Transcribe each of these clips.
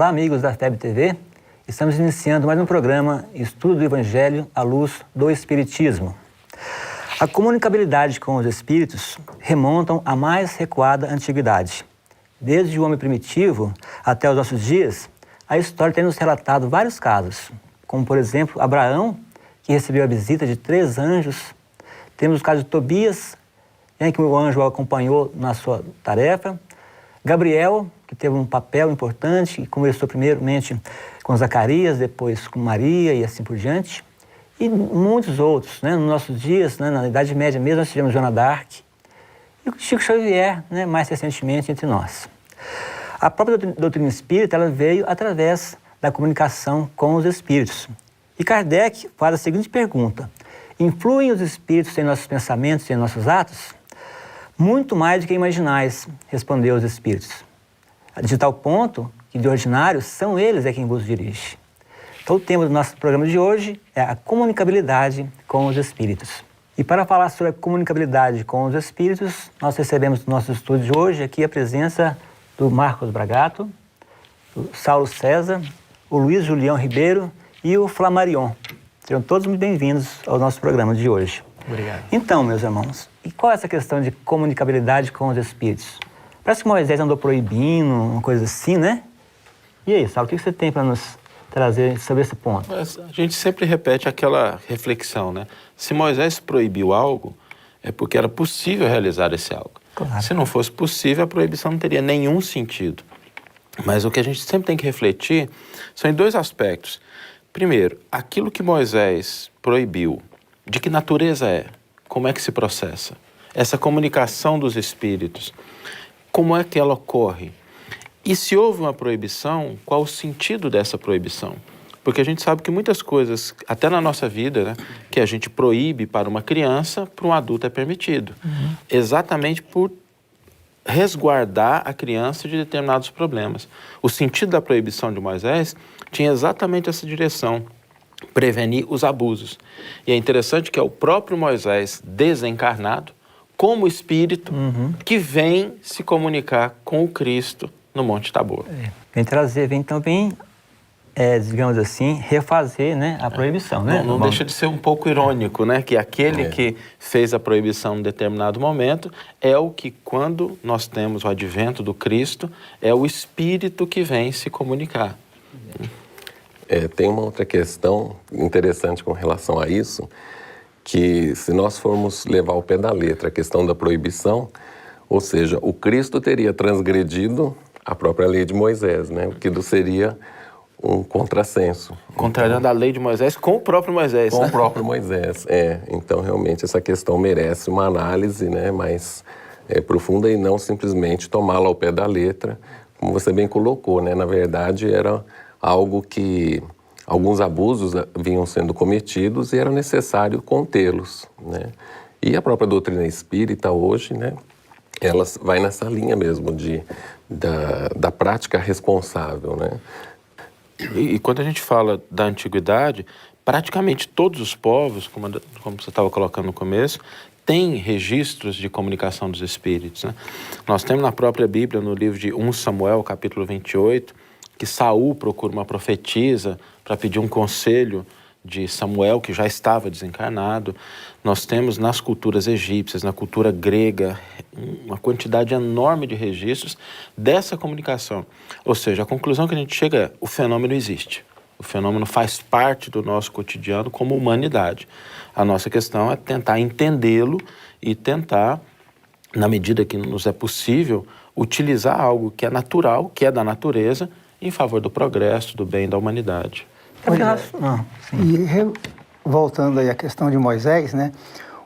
Olá, amigos da FEB TV. Estamos iniciando mais um programa Estudo do Evangelho à luz do Espiritismo. A comunicabilidade com os espíritos remontam à mais recuada antiguidade. Desde o homem primitivo até os nossos dias, a história tem nos relatado vários casos, como, por exemplo, Abraão, que recebeu a visita de 3 anjos. Temos o caso de Tobias, em que o anjo o acompanhou na sua tarefa. Gabriel, que teve um papel importante e conversou primeiramente com Zacarias, depois com Maria e assim por diante. E muitos outros, né? Nos nossos dias, né? Na Idade Média mesmo, nós tivemos Joana d'Arc e o Chico Xavier, né? Mais recentemente entre nós. A própria doutrina espírita ela veio através da comunicação com os espíritos. E Kardec faz a seguinte pergunta: influem os espíritos em nossos pensamentos e em nossos atos? Muito mais do que imaginais, respondeu os espíritos. De tal ponto que, de ordinário, são eles quem vos dirige. Então, o tema do nosso programa de hoje é a comunicabilidade com os espíritos. E para falar sobre a comunicabilidade com os espíritos, nós recebemos no nosso estúdio de hoje aqui a presença do Marcos Bragato, do Saulo César, o Luiz Julião Ribeiro e o Flamarion. Sejam todos muito bem-vindos ao nosso programa de hoje. Obrigado. Então, meus irmãos, e qual é essa questão de comunicabilidade com os espíritos? Parece que Moisés andou proibindo, uma coisa assim, né? E aí, Saulo, o que você tem para nos trazer sobre esse ponto? Mas a gente sempre repete aquela reflexão, né? Se Moisés proibiu algo, é porque era possível realizar esse algo. Claro. Se não fosse possível, a proibição não teria nenhum sentido. Mas o que a gente sempre tem que refletir são em 2 aspectos. Primeiro, aquilo que Moisés proibiu, de que natureza é? Como é que se processa? Essa comunicação dos espíritos, como é que ela ocorre? E se houve uma proibição, qual o sentido dessa proibição? Porque a gente sabe que muitas coisas, até na nossa vida, né, que a gente proíbe para uma criança, para um adulto é permitido. Exatamente por resguardar a criança de determinados problemas. O sentido da proibição de Moisés tinha exatamente essa direção: prevenir os abusos. E é interessante que é o próprio Moisés desencarnado, como espírito, que vem se comunicar com o Cristo no Monte Tabor. Vem trazer, vem também, digamos assim, refazer, né, a proibição, né? Não deixa de ser um pouco irônico, né? Que aquele que fez a proibição em determinado momento é o que, quando nós temos o advento do Cristo, é o Espírito que vem se comunicar. Tem uma outra questão interessante com relação a isso, que se nós formos levar ao pé da letra a questão da proibição, ou seja, o Cristo teria transgredido a própria lei de Moisés, né? O que seria um contrassenso. Contrariando a lei de Moisés com o próprio Moisés. Com o próprio Moisés, Então, realmente, essa questão merece uma análise, né, mais profunda e não simplesmente tomá-la ao pé da letra, como você bem colocou, né? Na verdade, era algo que alguns abusos vinham sendo cometidos e era necessário contê-los, né? E a própria doutrina espírita hoje, né, ela vai nessa linha mesmo da prática responsável, né? E quando a gente fala da antiguidade, praticamente todos os povos, como você estava colocando no começo, têm registros de comunicação dos espíritos, né? Nós temos na própria Bíblia, no livro de 1 Samuel, capítulo 28, que Saul procura uma profetisa para pedir um conselho de Samuel, que já estava desencarnado. Nós temos nas culturas egípcias, na cultura grega, uma quantidade enorme de registros dessa comunicação. Ou seja, a conclusão que a gente chega é: o fenômeno existe. O fenômeno faz parte do nosso cotidiano como humanidade. A nossa questão é tentar entendê-lo e tentar, na medida que nos é possível, utilizar algo que é natural, que é da natureza, em favor do progresso, do bem da humanidade. Voltando aí à questão de Moisés, né?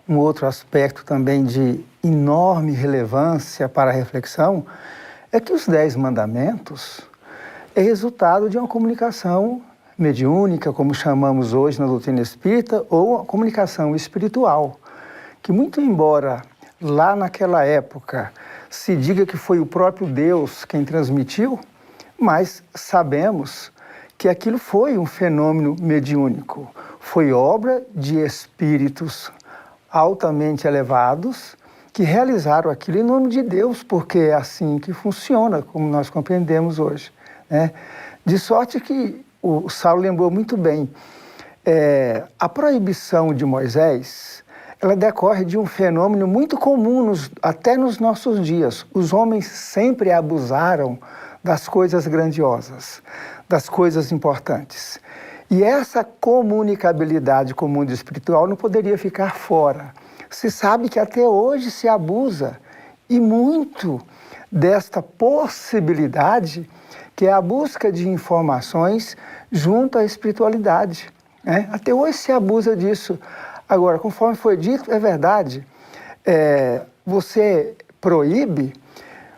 Um outro aspecto também de enorme relevância para a reflexão é que os 10 mandamentos é resultado de uma comunicação mediúnica, como chamamos hoje na doutrina espírita, ou a comunicação espiritual, que muito embora lá naquela época se diga que foi o próprio Deus quem transmitiu, mas sabemos que aquilo foi um fenômeno mediúnico, foi obra de espíritos altamente elevados que realizaram aquilo em nome de Deus, porque é assim que funciona, como nós compreendemos hoje, né? De sorte que o Saulo lembrou muito bem, a proibição de Moisés, ela decorre de um fenômeno muito comum até nos nossos dias. Os homens sempre abusaram das coisas grandiosas, das coisas importantes. E essa comunicabilidade com o mundo espiritual não poderia ficar fora. Se sabe que até hoje se abusa, e muito desta possibilidade, que é a busca de informações junto à espiritualidade, né? Até hoje se abusa disso. Agora, conforme foi dito, é verdade, você proíbe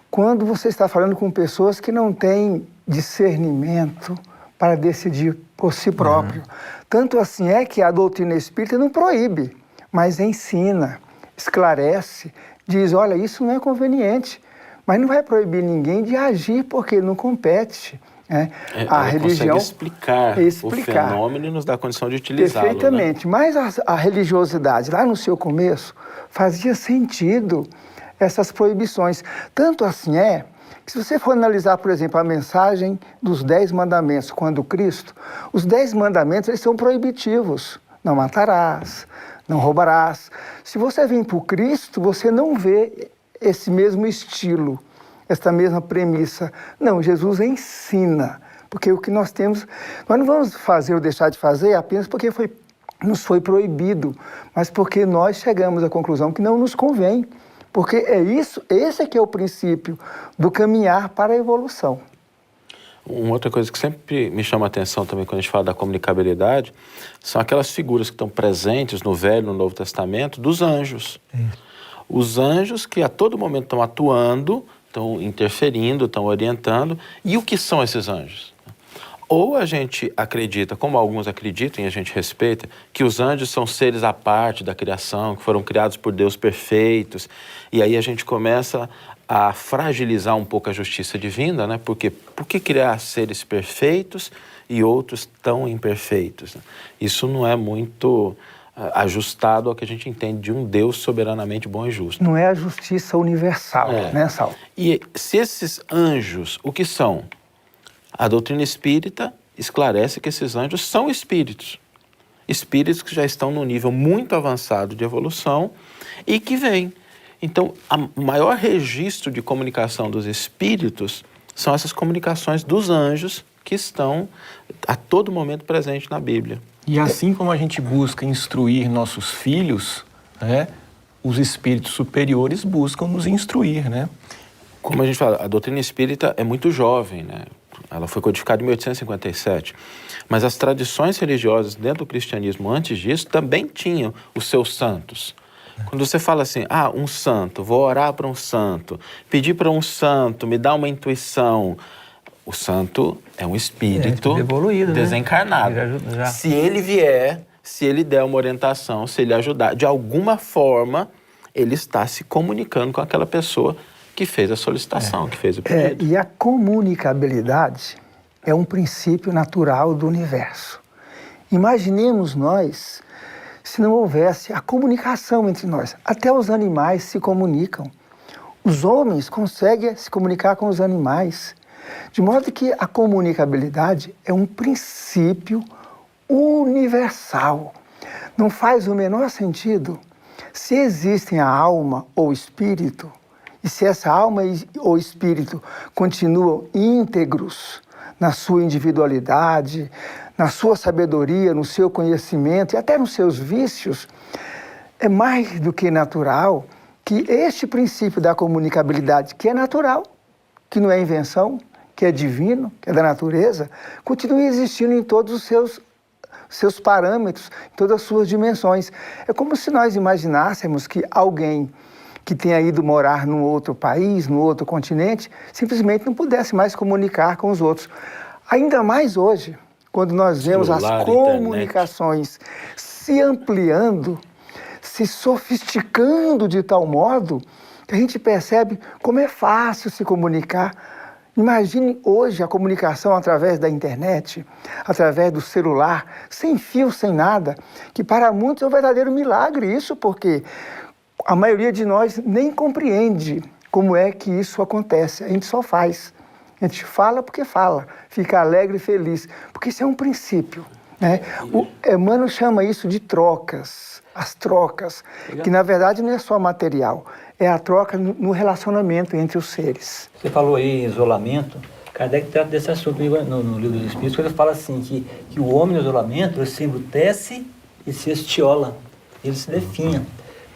quando você está falando com pessoas que não têm discernimento para decidir por si próprio. Tanto assim é que a doutrina espírita não proíbe, mas ensina, esclarece, diz, olha, isso não é conveniente, mas não vai proibir ninguém de agir porque não compete. Né? A religião consegue explicar o fenômeno e nos dá a condição de utilizá-lo. Perfeitamente, né? Mas a religiosidade, lá no seu começo, fazia sentido essas proibições. Tanto assim é que se você for analisar, por exemplo, a mensagem dos 10 mandamentos quando Cristo, os 10 mandamentos eles são proibitivos. Não matarás, não roubarás. Se você vir para o Cristo, você não vê esse mesmo estilo, esta mesma premissa. Não, Jesus ensina, porque o que nós temos, nós não vamos fazer ou deixar de fazer apenas porque nos foi proibido, mas porque nós chegamos à conclusão que não nos convém, porque esse é que é o princípio do caminhar para a evolução. Uma outra coisa que sempre me chama a atenção também quando a gente fala da comunicabilidade são aquelas figuras que estão presentes no Velho e no Novo Testamento dos anjos. Os anjos que a todo momento estão atuando, estão interferindo, estão orientando. E o que são esses anjos? Ou a gente acredita, como alguns acreditam e a gente respeita, que os anjos são seres à parte da criação, que foram criados por Deus perfeitos, e aí a gente começa a fragilizar um pouco a justiça divina, né? Porque por que criar seres perfeitos e outros tão imperfeitos? Isso não é muito ajustado ao que a gente entende de um Deus soberanamente bom e justo. Não é a justiça universal, né, Saulo? E se esses anjos, o que são? A doutrina espírita esclarece que esses anjos são espíritos. Espíritos que já estão num nível muito avançado de evolução e que vêm. Então, o maior registro de comunicação dos espíritos são essas comunicações dos anjos que estão a todo momento presentes na Bíblia. E assim como a gente busca instruir nossos filhos, né, os espíritos superiores buscam nos instruir, né? Como a gente fala, a doutrina espírita é muito jovem, né? Ela foi codificada em 1857. Mas as tradições religiosas dentro do cristianismo antes disso também tinham os seus santos. Quando você fala assim, um santo, vou orar para um santo, pedir para um santo, me dá uma intuição. O santo é um espírito evoluído, desencarnado. Né? Se ele vier, se ele der uma orientação, se ele ajudar, de alguma forma, ele está se comunicando com aquela pessoa que fez a solicitação, que fez o pedido. E a comunicabilidade é um princípio natural do universo. Imaginemos nós se não houvesse a comunicação entre nós. Até os animais se comunicam. Os homens conseguem se comunicar com os animais. De modo que a comunicabilidade é um princípio universal. Não faz o menor sentido se existem a alma ou espírito, e se essa alma ou espírito continuam íntegros na sua individualidade, na sua sabedoria, no seu conhecimento e até nos seus vícios, é mais do que natural que este princípio da comunicabilidade, que é natural, que não é invenção, que é divino, que é da natureza, continue existindo em todos os seus parâmetros, em todas as suas dimensões. É como se nós imaginássemos que alguém que tenha ido morar num outro país, num outro continente, simplesmente não pudesse mais comunicar com os outros. Ainda mais hoje, quando nós vemos as comunicações se ampliando, se sofisticando de tal modo que a gente percebe como é fácil se comunicar. Imagine hoje a comunicação através da internet, através do celular, sem fio, sem nada, que para muitos é um verdadeiro milagre isso, porque a maioria de nós nem compreende como é que isso acontece, a gente só faz. A gente fala porque fala, fica alegre e feliz, porque isso é um princípio, né? O Emmanuel chama isso de trocas, as trocas, que na verdade não é só material, é a troca no relacionamento entre os seres. Você falou aí em isolamento. Kardec trata desse assunto no Livro dos Espíritos, quando ele fala assim, que o homem no isolamento, ele se embrutece e se estiola, ele se definha.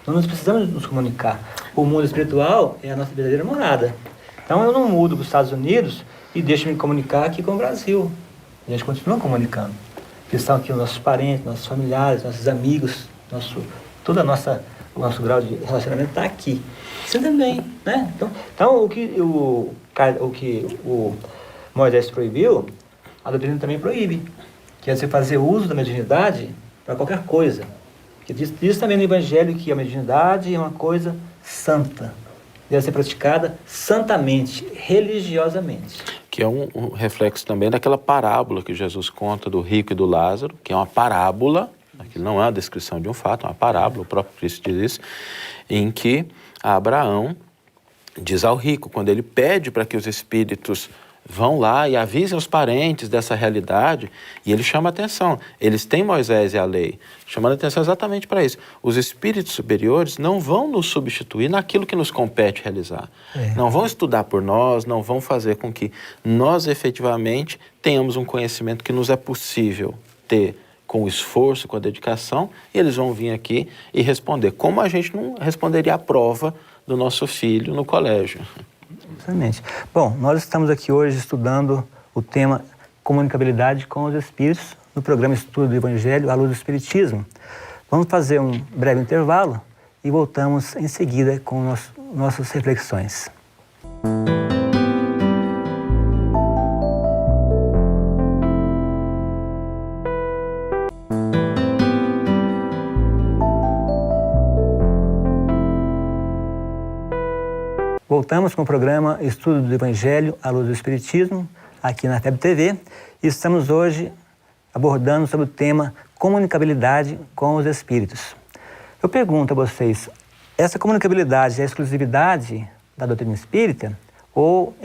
Então nós precisamos nos comunicar. O mundo espiritual é a nossa verdadeira morada. Então eu não mudo para os Estados Unidos e deixo me comunicar aqui com o Brasil. A gente continua comunicando. Que estão aqui os nossos parentes, nossos familiares, nossos amigos, todo o nosso grau de relacionamento está aqui. Você também, né? Então o que o Moisés proibiu, a doutrina também proíbe. Que é você fazer uso da mediunidade para qualquer coisa. Porque diz também no Evangelho que a mediunidade é uma coisa santa. Deve ser praticada santamente, religiosamente. Que é um reflexo também daquela parábola que Jesus conta do rico e do Lázaro, que é uma parábola, aquilo não é uma descrição de um fato, é uma parábola, o próprio Cristo diz isso, em que Abraão diz ao rico, quando ele pede para que os espíritos vão lá e avisem os parentes dessa realidade, e ele chama a atenção. Eles têm Moisés e a lei, chamando a atenção exatamente para isso. Os espíritos superiores não vão nos substituir naquilo que nos compete realizar. Não vão estudar por nós, não vão fazer com que nós efetivamente tenhamos um conhecimento que nos é possível ter com o esforço, com a dedicação, e eles vão vir aqui e responder, como a gente não responderia à prova do nosso filho no colégio. Exatamente. Bom, nós estamos aqui hoje estudando o tema comunicabilidade com os espíritos no programa Estudo do Evangelho à Luz do Espiritismo. Vamos fazer um breve intervalo e voltamos em seguida com nossas reflexões. Voltamos com o programa Estudo do Evangelho à Luz do Espiritismo, aqui na FEB TV, e estamos hoje abordando sobre o tema comunicabilidade com os espíritos. Eu pergunto a vocês, essa comunicabilidade é a exclusividade da doutrina espírita ou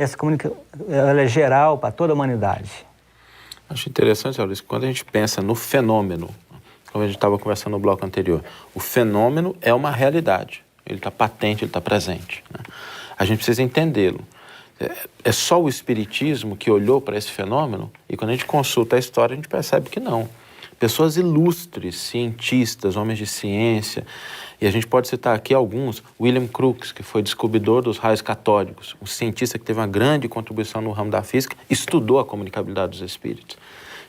ela é geral para toda a humanidade? Acho interessante, Luiz, quando a gente pensa no fenômeno, como a gente estava conversando no bloco anterior, o fenômeno é uma realidade, ele está patente, ele está presente, né? A gente precisa entendê-lo. É só o Espiritismo que olhou para esse fenômeno e quando a gente consulta a história a gente percebe que não. Pessoas ilustres, cientistas, homens de ciência, e a gente pode citar aqui alguns, William Crookes, que foi descobridor dos raios catódicos, um cientista que teve uma grande contribuição no ramo da física, estudou a comunicabilidade dos espíritos.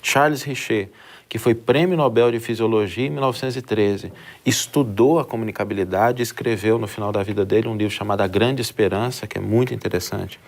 Charles Richet, que foi Prêmio Nobel de Fisiologia em 1913, estudou a comunicabilidade e escreveu no final da vida dele um livro chamado A Grande Esperança, que é muito interessante.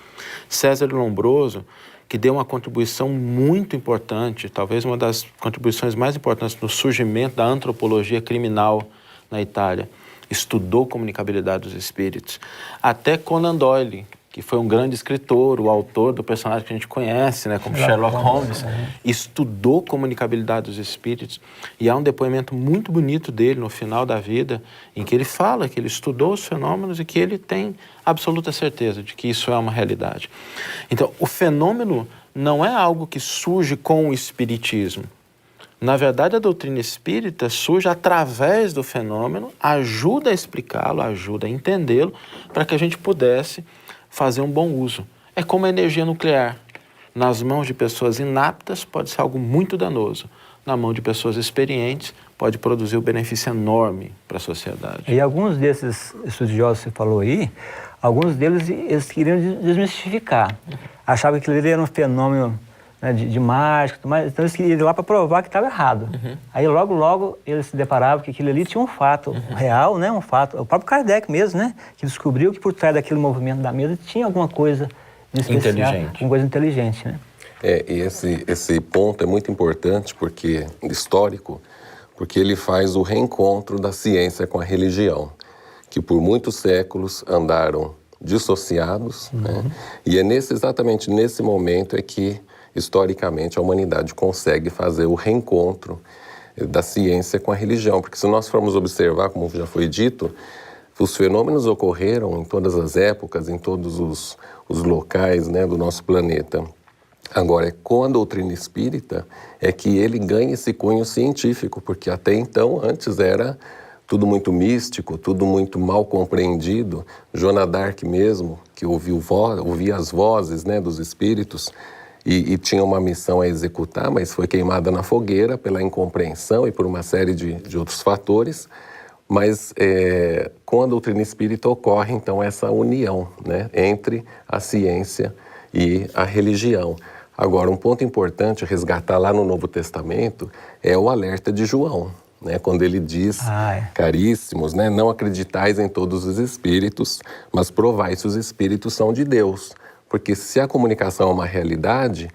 César Lombroso, que deu uma contribuição muito importante, talvez uma das contribuições mais importantes no surgimento da antropologia criminal na Itália, estudou comunicabilidade dos espíritos. Até Conan Doyle, que foi um grande escritor, o autor do personagem que a gente conhece, né, como Sherlock Holmes, estudou comunicabilidade dos espíritos. E há um depoimento muito bonito dele no final da vida, em que ele fala que ele estudou os fenômenos e que ele tem absoluta certeza de que isso é uma realidade. Então, o fenômeno não é algo que surge com o espiritismo. Na verdade, a doutrina espírita surge através do fenômeno, ajuda a explicá-lo, ajuda a entendê-lo, para que a gente pudesse fazer um bom uso. É como a energia nuclear. Nas mãos de pessoas inaptas pode ser algo muito danoso. Na mão de pessoas experientes pode produzir um benefício enorme para a sociedade. E alguns desses estudiosos que você falou aí, alguns deles eles queriam desmistificar. Achavam que aquilo era um fenômeno, né, de mágica, mas então eles queriam ir lá para provar que estava errado. Aí logo eles se deparavam que aquilo ali tinha um fato real, né, um fato. O próprio Kardec mesmo, né, que descobriu que por trás daquele movimento da mesa tinha alguma coisa de especial, inteligente. alguma coisa inteligente, né? E esse ponto é muito importante, histórico, porque ele faz o reencontro da ciência com a religião, que por muitos séculos andaram dissociados, né? E é exatamente nesse momento é que, historicamente, a humanidade consegue fazer o reencontro da ciência com a religião, porque se nós formos observar, como já foi dito, Os fenômenos ocorreram em todas as épocas, em todos os locais, né, do nosso planeta. Agora, com a doutrina espírita, é que ele ganha esse cunho científico, porque até então, antes era tudo muito místico, tudo muito mal compreendido. Joana d'Arc mesmo, que ouvia as vozes, né, dos espíritos e tinha uma missão a executar, mas foi queimada na fogueira pela incompreensão e por uma série de outros fatores. Mas com a doutrina espírita ocorre, então, essa união, né, entre a ciência e a religião. Agora, um ponto importante a resgatar lá no Novo Testamento é o alerta de João, né, quando ele diz, caríssimos, né, não acreditais em todos os espíritos, mas provai se os espíritos são de Deus. Porque se a comunicação é uma realidade,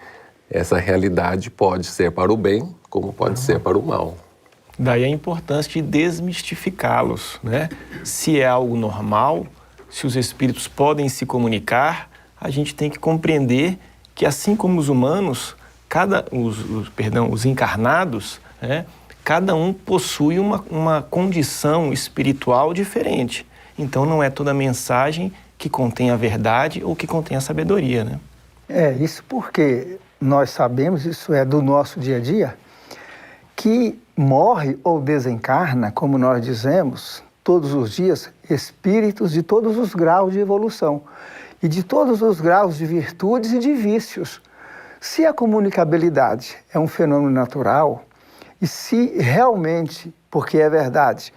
essa realidade pode ser para o bem, como pode ser para o mal. Daí a importância de desmistificá-los, né? Se é algo normal, se os espíritos podem se comunicar, a gente tem que compreender que, assim como os humanos, os encarnados, né, cada um possui uma condição espiritual diferente. Então não é toda mensagem que contém a verdade ou que contém a sabedoria, né? Isso porque nós sabemos, isso é do nosso dia a dia, que morre ou desencarna, como nós dizemos, todos os dias, espíritos de todos os graus de evolução e de todos os graus de virtudes e de vícios. Se a comunicabilidade é um fenômeno natural e se realmente, porque é verdade,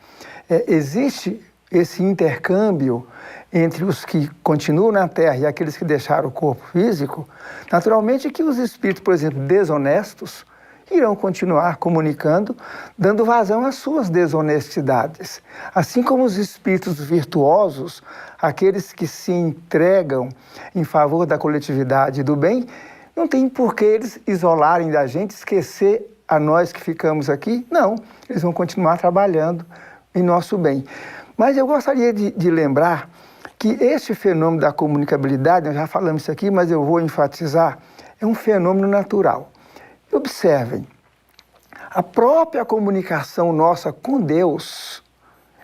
existe esse intercâmbio entre os que continuam na Terra e aqueles que deixaram o corpo físico, naturalmente que os espíritos, por exemplo, desonestos, irão continuar comunicando, dando vazão às suas desonestidades. Assim como os espíritos virtuosos, aqueles que se entregam em favor da coletividade e do bem, não tem por que eles isolarem da gente, esquecer a nós que ficamos aqui. Não, eles vão continuar trabalhando em nosso bem. Mas eu gostaria de lembrar que este fenômeno da comunicabilidade, nós já falamos isso aqui, mas eu vou enfatizar, é um fenômeno natural. Observem, a própria comunicação nossa com Deus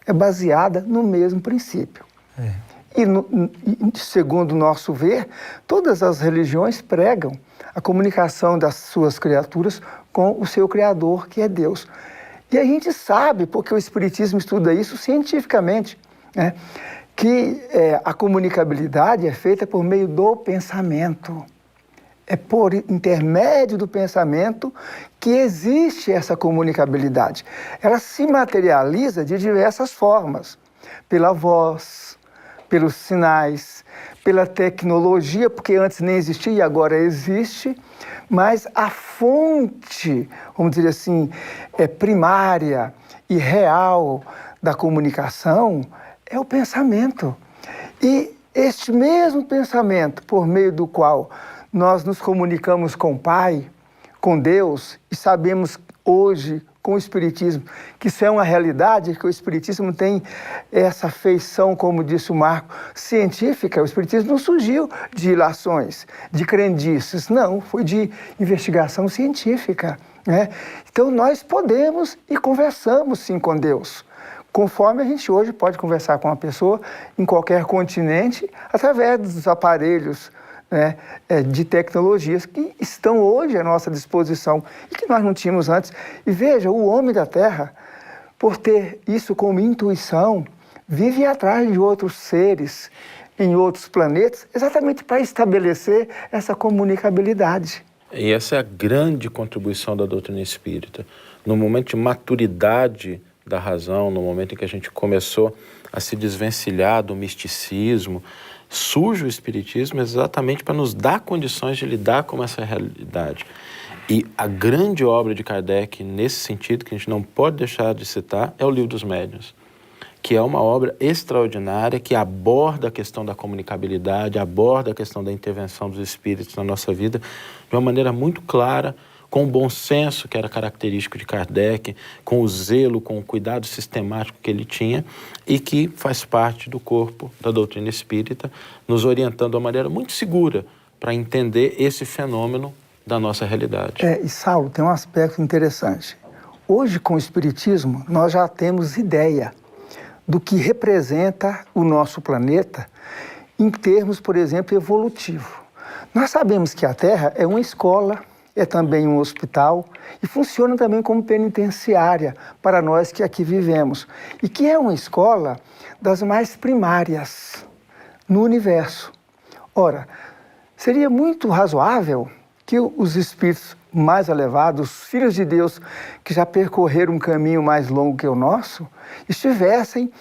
é baseada no mesmo princípio. E segundo o nosso ver, todas as religiões pregam a comunicação das suas criaturas com o seu Criador, que é Deus. E a gente sabe, porque o Espiritismo estuda isso cientificamente, né, que a comunicabilidade é feita por meio do pensamento. É por intermédio do pensamento que existe essa comunicabilidade. Ela se materializa de diversas formas. Pela voz, pelos sinais, pela tecnologia, porque antes nem existia e agora existe. Mas a fonte, vamos dizer assim, primária e real da comunicação é o pensamento. E este mesmo pensamento, por meio do qual nós nos comunicamos com o Pai, com Deus, e sabemos hoje, com o Espiritismo, que isso é uma realidade, que o Espiritismo tem essa feição, como disse o Marco, científica. O Espiritismo não surgiu de ilações, de crendices, não, foi de investigação científica, né? Então nós podemos e conversamos sim com Deus, conforme a gente hoje pode conversar com uma pessoa em qualquer continente, através dos aparelhos, né, de tecnologias que estão hoje à nossa disposição e que nós não tínhamos antes. E veja, o homem da Terra, por ter isso como intuição, vive atrás de outros seres em outros planetas, exatamente para estabelecer essa comunicabilidade. E essa é a grande contribuição da doutrina espírita. No momento de maturidade da razão, no momento em que a gente começou a se desvencilhar do misticismo, surge o Espiritismo exatamente para nos dar condições de lidar com essa realidade. E a grande obra de Kardec, nesse sentido, que a gente não pode deixar de citar, é o Livro dos Médiuns, que é uma obra extraordinária, que aborda a questão da comunicabilidade, aborda a questão da intervenção dos espíritos na nossa vida de uma maneira muito clara, com o bom senso que era característico de Kardec, com o zelo, com o cuidado sistemático que ele tinha e que faz parte do corpo da doutrina espírita, nos orientando de uma maneira muito segura para entender esse fenômeno da nossa realidade. E Saulo, tem um aspecto interessante. Hoje, com o Espiritismo, nós já temos ideia do que representa o nosso planeta em termos, por exemplo, evolutivo. Nós sabemos que a Terra é uma escola, é também um hospital e funciona também como penitenciária para nós que aqui vivemos. E que é uma escola das mais primárias no universo. Ora, seria muito razoável que os espíritos mais elevados, os filhos de Deus que já percorreram um caminho mais longo que o nosso, estivessem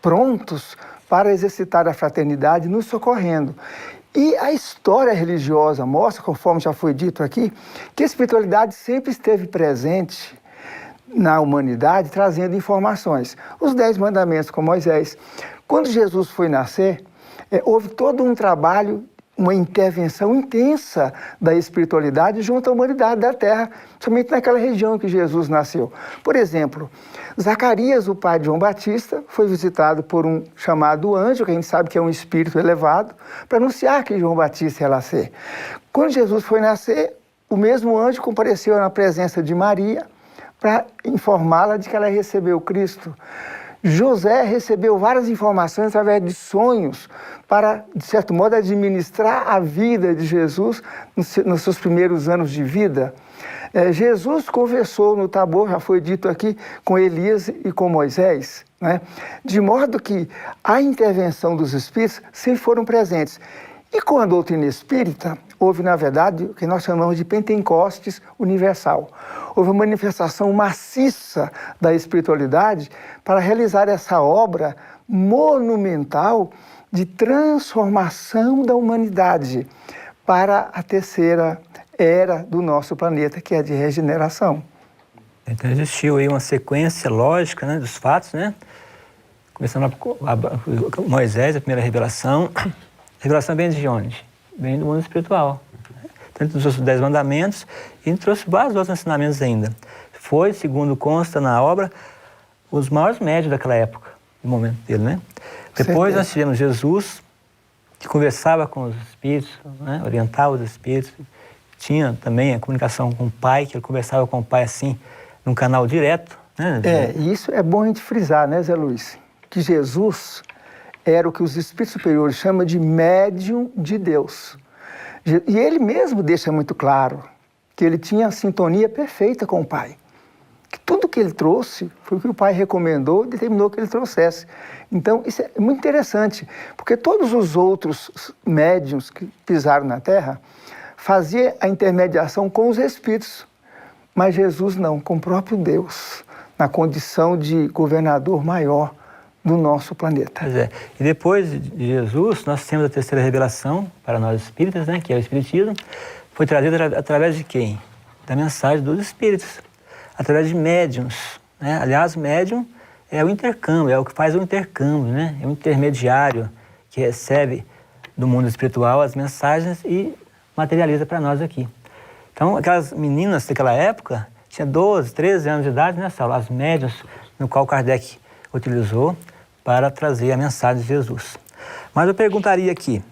prontos para exercitar a fraternidade, nos socorrendo. E a história religiosa mostra, conforme já foi dito aqui, que a espiritualidade sempre esteve presente na humanidade, trazendo informações. Os 10 mandamentos com Moisés. Quando Jesus foi nascer, houve todo um trabalho, uma intervenção intensa da espiritualidade junto à humanidade da Terra, somente naquela região que Jesus nasceu. Por exemplo, Zacarias, o pai de João Batista, foi visitado por um chamado anjo, que a gente sabe que é um espírito elevado, para anunciar que João Batista ia nascer. Quando Jesus foi nascer, o mesmo anjo compareceu na presença de Maria para informá-la de que ela recebeu Cristo. José recebeu várias informações através de sonhos para, de certo modo, administrar a vida de Jesus nos seus primeiros anos de vida. Jesus conversou no Tabor, já foi dito aqui, com Elias e com Moisés, né? De modo que a intervenção dos espíritos sempre foram presentes. E com a doutrina espírita, houve, na verdade, o que nós chamamos de Pentecostes universal. Houve uma manifestação maciça da espiritualidade para realizar essa obra monumental de transformação da humanidade para a terceira era do nosso planeta, que é a de regeneração. Então existiu aí uma sequência lógica, né, dos fatos, né? Começando com Moisés, a primeira revelação. A revelação vem de onde? Vem do mundo espiritual. Então, ele trouxe os 10 mandamentos e trouxe vários outros ensinamentos ainda. Foi, segundo consta na obra, os maiores médios daquela época, no momento dele, né? Depois nós tivemos Jesus, que conversava com os espíritos, né? Orientava os espíritos. Tinha também a comunicação com o Pai, que ele conversava com o Pai assim, num canal direto, né? E isso é bom a gente frisar, né, Zé Luiz? Que Jesus era o que os espíritos superiores chamam de médium de Deus. E ele mesmo deixa muito claro que ele tinha a sintonia perfeita com o Pai. Que tudo que ele trouxe foi o que o Pai recomendou e determinou que ele trouxesse. Então, isso é muito interessante, porque todos os outros médiuns que pisaram na Terra faziam a intermediação com os espíritos, mas Jesus não, com o próprio Deus, na condição de governador maior do nosso planeta. Pois é. E depois de Jesus, nós temos a terceira revelação para nós espíritas, né, que é o Espiritismo. Foi trazida através de quem? Da mensagem dos espíritos, através de médiuns, né? Aliás, médium é o intercâmbio, é o que faz o intercâmbio, né? É o intermediário que recebe do mundo espiritual as mensagens e materializa para nós aqui. Então, aquelas meninas daquela época tinham 12, 13 anos de idade, né, Saulo? As médiuns no qual Kardec utilizou para trazer a mensagem de Jesus. Mas eu perguntaria aqui,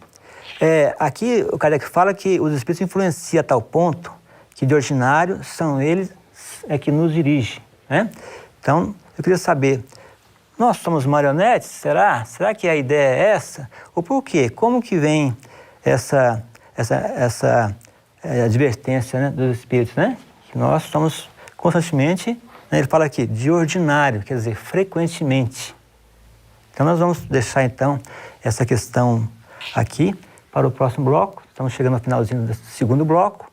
aqui o Kardec fala que os espíritos influenciam a tal ponto que de ordinário são eles que nos dirigem, né? Então, eu queria saber, nós somos marionetes, será? Será que a ideia é essa? Ou por quê? Como que vem essa advertência, né, dos espíritos, né? Que nós somos constantemente, né, ele fala aqui, de ordinário, quer dizer, frequentemente. Então, nós vamos deixar, então, essa questão aqui para o próximo bloco. Estamos chegando ao finalzinho do segundo bloco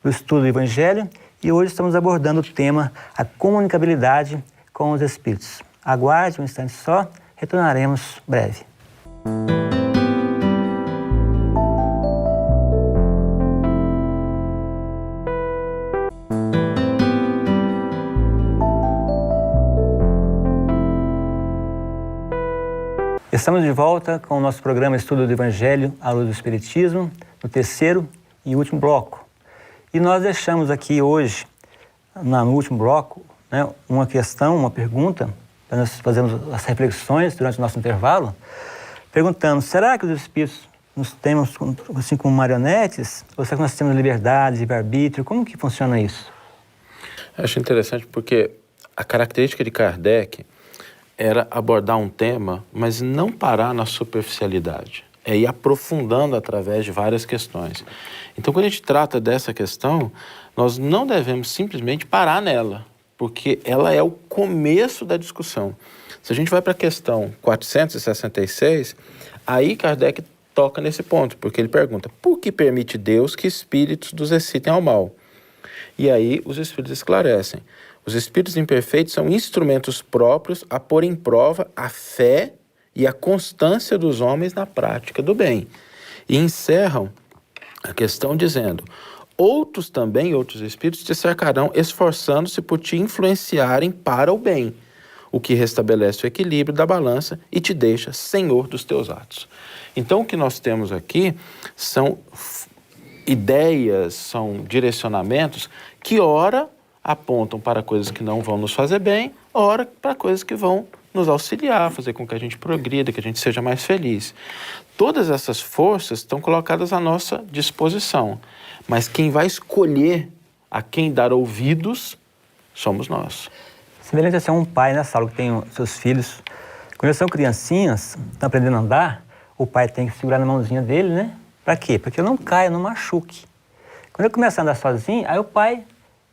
do estudo do Evangelho e hoje estamos abordando o tema a comunicabilidade com os espíritos. Aguarde um instante só, retornaremos breve. Estamos de volta com o nosso programa Estudo do Evangelho à Luz do Espiritismo, no terceiro e último bloco. E nós deixamos aqui hoje, no último bloco, né, uma questão, uma pergunta, para nós fazermos as reflexões durante o nosso intervalo, perguntando, será que os espíritos nos temos assim como marionetes? Ou será que nós temos liberdade, livre-arbítrio? Como que funciona isso? Eu acho interessante porque a característica de Kardec era abordar um tema, mas não parar na superficialidade. É ir aprofundando através de várias questões. Então, quando a gente trata dessa questão, nós não devemos simplesmente parar nela, porque ela é o começo da discussão. Se a gente vai para a questão 466, aí Kardec toca nesse ponto, porque ele pergunta: por que permite Deus que espíritos nos excitem ao mal? E aí os espíritos esclarecem: os espíritos imperfeitos são instrumentos próprios a pôr em prova a fé e a constância dos homens na prática do bem. E encerram a questão dizendo: outros espíritos te cercarão, esforçando-se por te influenciarem para o bem, o que restabelece o equilíbrio da balança e te deixa senhor dos teus atos. Então, o que nós temos aqui são ideias, são direcionamentos que ora apontam para coisas que não vão nos fazer bem, ora para coisas que vão nos auxiliar, fazer com que a gente progrida, que a gente seja mais feliz. Todas essas forças estão colocadas à nossa disposição, mas quem vai escolher a quem dar ouvidos somos nós. Semelhante a ser um pai nessa aula que tem os seus filhos, quando eles são criancinhas, estão aprendendo a andar, o pai tem que segurar na mãozinha dele, né? Para quê? Para que ele não caia, não machuque. Quando ele começa a andar sozinho, aí o pai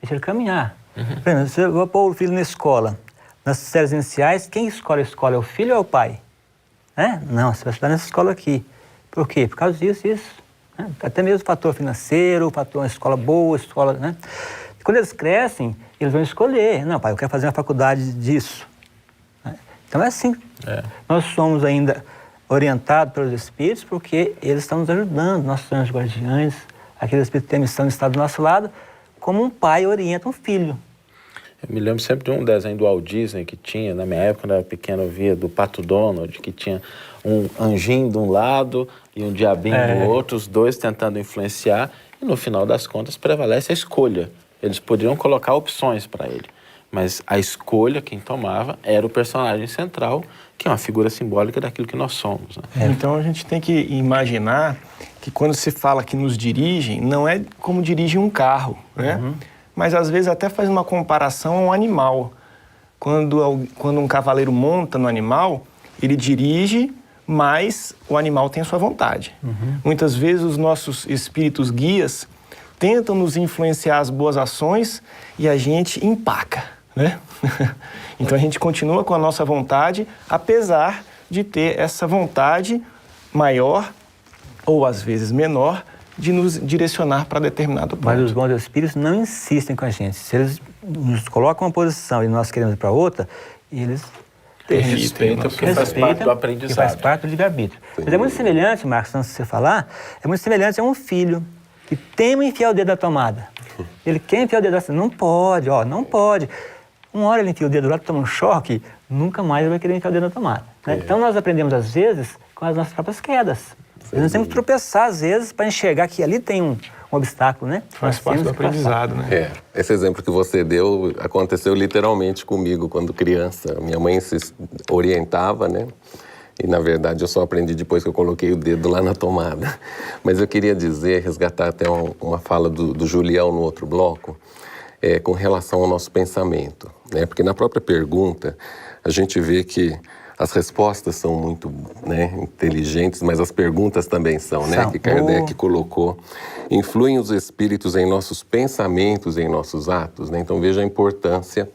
deixa ele caminhar. Por exemplo, se eu vou pôr o filho na escola, nas séries iniciais, quem escolhe a escola é o filho ou é o pai? Né? Não, você vai estudar nessa escola aqui. Por quê? Por causa disso, isso. Né? Até mesmo o fator financeiro, o fator uma escola boa, escola, né? Quando eles crescem, eles vão escolher. Não, pai, eu quero fazer uma faculdade disso. Né? Então é assim. Nós somos ainda orientados pelos espíritos porque eles estão nos ajudando, nossos anjos guardiães, aqueles espíritos que têm a missão de estar do nosso lado, como um pai orienta um filho. Eu me lembro sempre de um desenho do Walt Disney que tinha, na minha época, quando eu era pequeno, eu via do Pato Donald, que tinha um anjinho de um lado e um diabinho do outro, os dois tentando influenciar, e no final das contas prevalece a escolha. Eles poderiam colocar opções para ele, mas a escolha, quem tomava, era o personagem central, que é uma figura simbólica daquilo que nós somos. Né? Então a gente tem que imaginar que quando se fala que nos dirigem, não é como dirige um carro, né? Mas às vezes até faz uma comparação a um animal. Quando um cavaleiro monta no animal, ele dirige, mas o animal tem a sua vontade. Muitas vezes os nossos espíritos guias tentam nos influenciar as boas ações e a gente empaca, né? Então a gente continua com a nossa vontade, apesar de ter essa vontade maior, ou às vezes menor, de nos direcionar para determinado ponto. Mas os bons espíritos não insistem com a gente. Se eles nos colocam uma posição e nós queremos ir para outra, eles Respeita, porque faz parte do aprendizado. Faz parte do livre-arbítrio. Mas é muito semelhante, Marcos, antes de você falar, é muito semelhante a um filho que teme enfiar o dedo da tomada. Ele quer enfiar o dedo da tomada. Não pode, não pode. Uma hora ele enfia o dedo lá, toma um choque, nunca mais ele vai querer enfiar o dedo na tomada. Né? Então nós aprendemos, às vezes, com as nossas próprias quedas. Nós temos que tropeçar, às vezes, para enxergar que ali tem um obstáculo, né? Faz parte do aprendizado, né? Esse exemplo que você deu aconteceu literalmente comigo quando criança. Minha mãe se orientava, né? E, na verdade, eu só aprendi depois que eu coloquei o dedo lá na tomada. Mas eu queria dizer, resgatar até uma fala do Julião no outro bloco, com relação ao nosso pensamento, né? Porque na própria pergunta, a gente vê que as respostas são muito, né, inteligentes, mas as perguntas também são, né? Que Kardec colocou. Influem os espíritos em nossos pensamentos, em nossos atos, né? Então veja a importância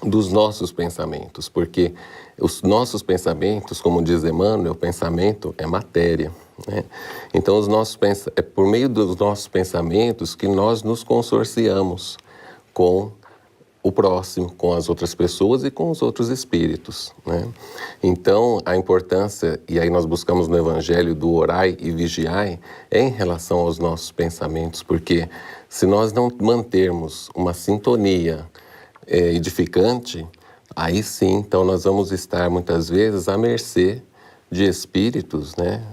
dos nossos pensamentos, porque os nossos pensamentos, como diz Emmanuel, pensamento é matéria, né? Então é por meio dos nossos pensamentos que nós nos consorciamos com o próximo, com as outras pessoas e com os outros espíritos, né? Então, a importância, e aí nós buscamos no Evangelho do orai e vigiai, é em relação aos nossos pensamentos, porque se nós não mantermos uma sintonia edificante, aí sim, então nós vamos estar muitas vezes à mercê de espíritos, né?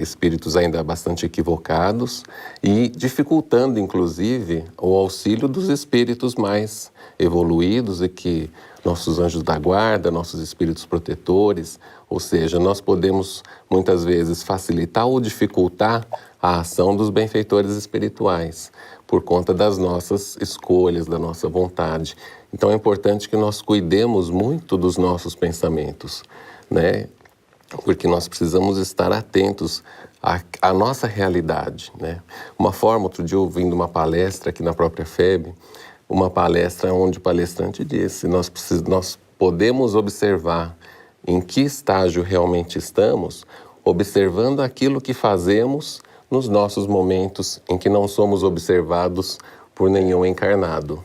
Espíritos ainda bastante equivocados e dificultando, inclusive, o auxílio dos espíritos mais evoluídos e que nossos anjos da guarda, nossos espíritos protetores, ou seja, nós podemos muitas vezes facilitar ou dificultar a ação dos benfeitores espirituais. por conta das nossas escolhas, da nossa vontade. Então é importante que nós cuidemos muito dos nossos pensamentos, né? Porque nós precisamos estar atentos à nossa realidade, né? Uma forma, outro dia ouvindo uma palestra aqui na própria FEB, uma palestra onde o palestrante disse, nós podemos observar em que estágio realmente estamos, observando aquilo que fazemos nos nossos momentos em que não somos observados por nenhum encarnado.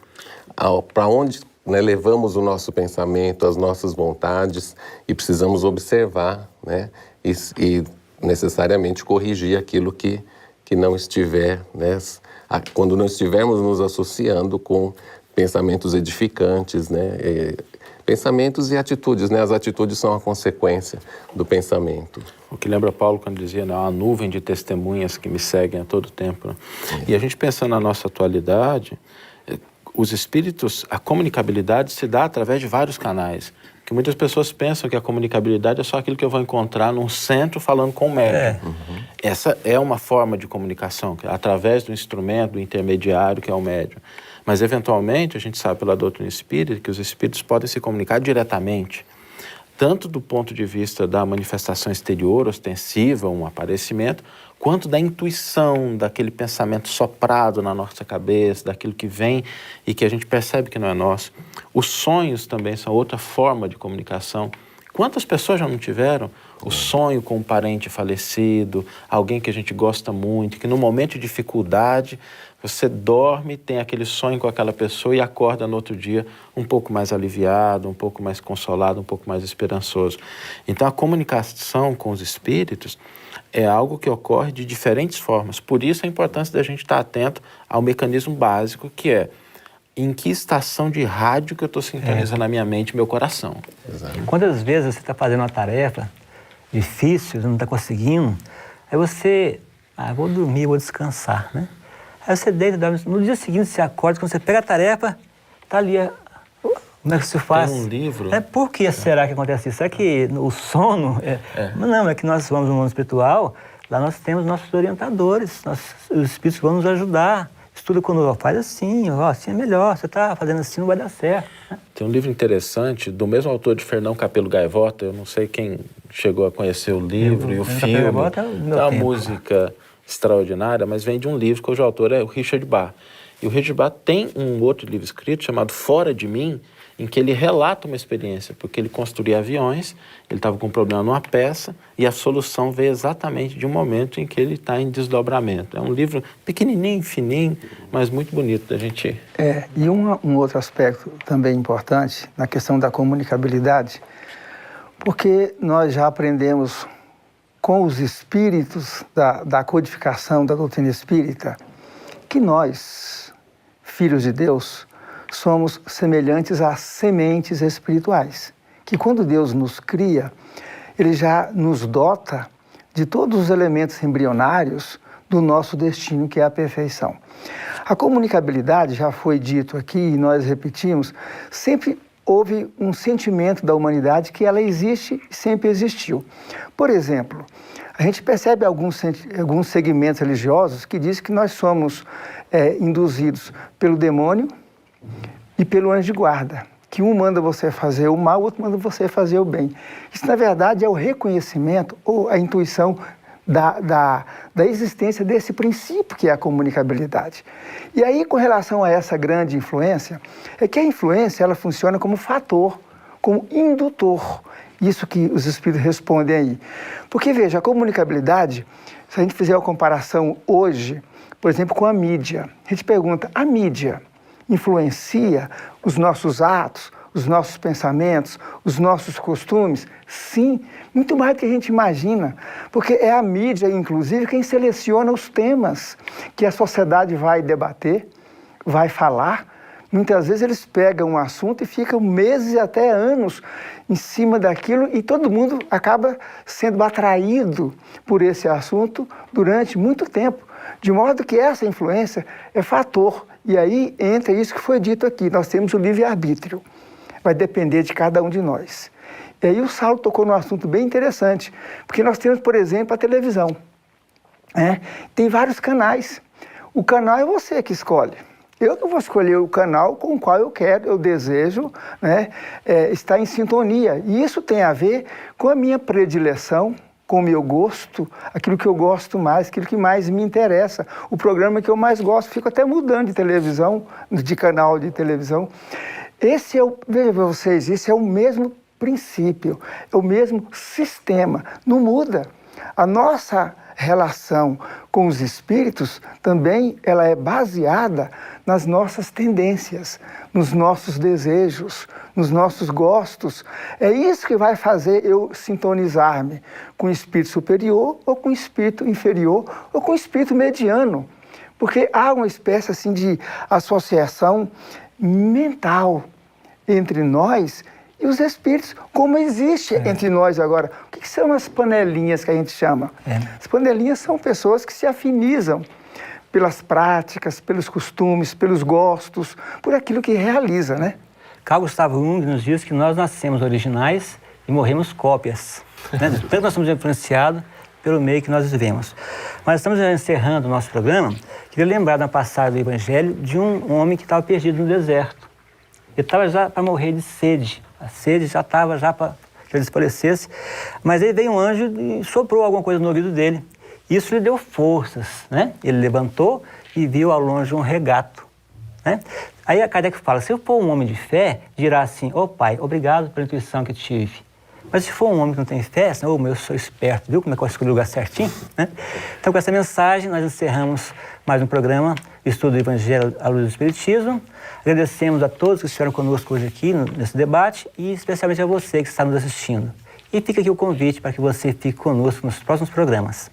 Para onde, né, levamos o nosso pensamento, as nossas vontades, e precisamos observar, né, e necessariamente corrigir aquilo que não estiver, né, quando não estivermos nos associando com pensamentos edificantes, né, pensamentos e atitudes, né? As atitudes são a consequência do pensamento. O que lembra Paulo quando dizia, né, uma nuvem de testemunhas que me seguem a todo tempo. Né? E a gente pensando na nossa atualidade, os espíritos, a comunicabilidade se dá através de vários canais. Que muitas pessoas pensam que a comunicabilidade é só aquilo que eu vou encontrar num centro falando com o médium. Essa é uma forma de comunicação, através do instrumento, do intermediário que é o médium. Mas, eventualmente, a gente sabe pela doutrina espírita que os espíritos podem se comunicar diretamente, tanto do ponto de vista da manifestação exterior, ostensiva, um aparecimento, quanto da intuição, daquele pensamento soprado na nossa cabeça, daquilo que vem e que a gente percebe que não é nosso. Os sonhos também são outra forma de comunicação. Quantas pessoas já não tiveram o sonho com um parente falecido, alguém que a gente gosta muito, que no momento de dificuldade você dorme, tem aquele sonho com aquela pessoa e acorda no outro dia um pouco mais aliviado, um pouco mais consolado, um pouco mais esperançoso. Então a comunicação com os espíritos é algo que ocorre de diferentes formas. Por isso a importância da gente estar atento ao mecanismo básico que é em que estação de rádio que eu estou sintonizando a minha mente e meu coração. Exato. Quantas vezes você está fazendo uma tarefa difícil, você não está conseguindo, aí você, vou dormir, vou descansar, né? Aí você deita, dorme. No dia seguinte você acorda, quando você pega a tarefa, está ali, como é que se faz? Tem um livro... Por que será que acontece isso? Será que o sono... Não, é que nós vamos no mundo espiritual, lá nós temos nossos orientadores, os espíritos vão nos ajudar. Estuda quando faz assim, assim é melhor, você está fazendo assim, não vai dar certo. Né? Tem um livro interessante, do mesmo autor de Fernão Capelo Gaivota, eu não sei quem chegou a conhecer o livro e o filme. Gaivota é uma música extraordinária, mas vem de um livro cujo autor é o Richard Bach. E o Richard Bach tem um outro livro escrito chamado Fora de Mim, em que ele relata uma experiência, porque ele construía aviões, ele estava com um problema numa peça, e a solução veio exatamente de um momento em que ele está em desdobramento. É um livro pequenininho, fininho, mas muito bonito da gente... E um outro aspecto também importante na questão da comunicabilidade, porque nós já aprendemos com os espíritos da codificação da doutrina espírita, que nós, filhos de Deus, somos semelhantes a sementes espirituais, que quando Deus nos cria, Ele já nos dota de todos os elementos embrionários do nosso destino, que é a perfeição. A comunicabilidade, já foi dito aqui e nós repetimos, sempre houve um sentimento da humanidade que ela existe e sempre existiu. Por exemplo, a gente percebe alguns segmentos religiosos que dizem que nós somos induzidos pelo demônio e pelo anjo de guarda, que um manda você fazer o mal, o outro manda você fazer o bem. Isso, na verdade, é o reconhecimento ou a intuição da existência desse princípio que é a comunicabilidade. E aí, com relação a essa grande influência, é que a influência ela funciona como fator, como indutor. Isso que os espíritos respondem aí. Porque, veja, a comunicabilidade, se a gente fizer uma comparação hoje, por exemplo, com a mídia, a gente pergunta, a mídia influencia os nossos atos, os nossos pensamentos, os nossos costumes? Sim, muito mais do que a gente imagina, porque é a mídia, inclusive, quem seleciona os temas que a sociedade vai debater, vai falar. Muitas vezes eles pegam um assunto e ficam meses e até anos em cima daquilo e todo mundo acaba sendo atraído por esse assunto durante muito tempo, de modo que essa influência é fator. E aí entra isso que foi dito aqui, nós temos o livre-arbítrio, vai depender de cada um de nós. E aí o Saulo tocou num assunto bem interessante, porque nós temos, por exemplo, a televisão. Tem vários canais. O canal é você que escolhe. Eu não vou escolher o canal com o qual eu desejo, né, estar em sintonia. E isso tem a ver com a minha predileção, com o meu gosto, aquilo que eu gosto mais, aquilo que mais me interessa. O programa que eu mais gosto, fico até mudando de televisão, de canal de televisão. Veja vocês, esse é o mesmo princípio, é o mesmo sistema, não muda. A nossa relação com os espíritos também ela é baseada nas nossas tendências, nos nossos desejos, nos nossos gostos. É isso que vai fazer eu sintonizar-me com o espírito superior ou com o espírito inferior ou com o espírito mediano. Porque há uma espécie assim de associação mental entre nós e os espíritos, como existe entre nós agora. O que são as panelinhas que a gente chama? As panelinhas são pessoas que se afinizam pelas práticas, pelos costumes, pelos gostos, por aquilo que realiza, né? Carl Gustav Jung nos diz que nós nascemos originais e morremos cópias. Né? Tanto nós somos influenciados pelo meio que nós vivemos. Mas estamos encerrando o nosso programa. Queria lembrar da passagem do Evangelho de um homem que estava perdido no deserto. Ele estava já para morrer de sede. A sede já estava para que ele desfalecesse. Mas aí veio um anjo e soprou alguma coisa no ouvido dele. Isso lhe deu forças, né? Ele levantou e viu ao longe um regato, né? Aí a Kardec fala, se eu for um homem de fé, dirá assim, Pai, obrigado pela intuição que tive. Mas se for um homem que não tem fé, assim, eu sou esperto, viu como é que eu escolhi o lugar certinho, né? Então, com essa mensagem, nós encerramos mais um programa, Estudo do Evangelho à Luz do Espiritismo. Agradecemos a todos que estiveram conosco hoje aqui nesse debate e especialmente a você que está nos assistindo. E fica aqui o convite para que você fique conosco nos próximos programas.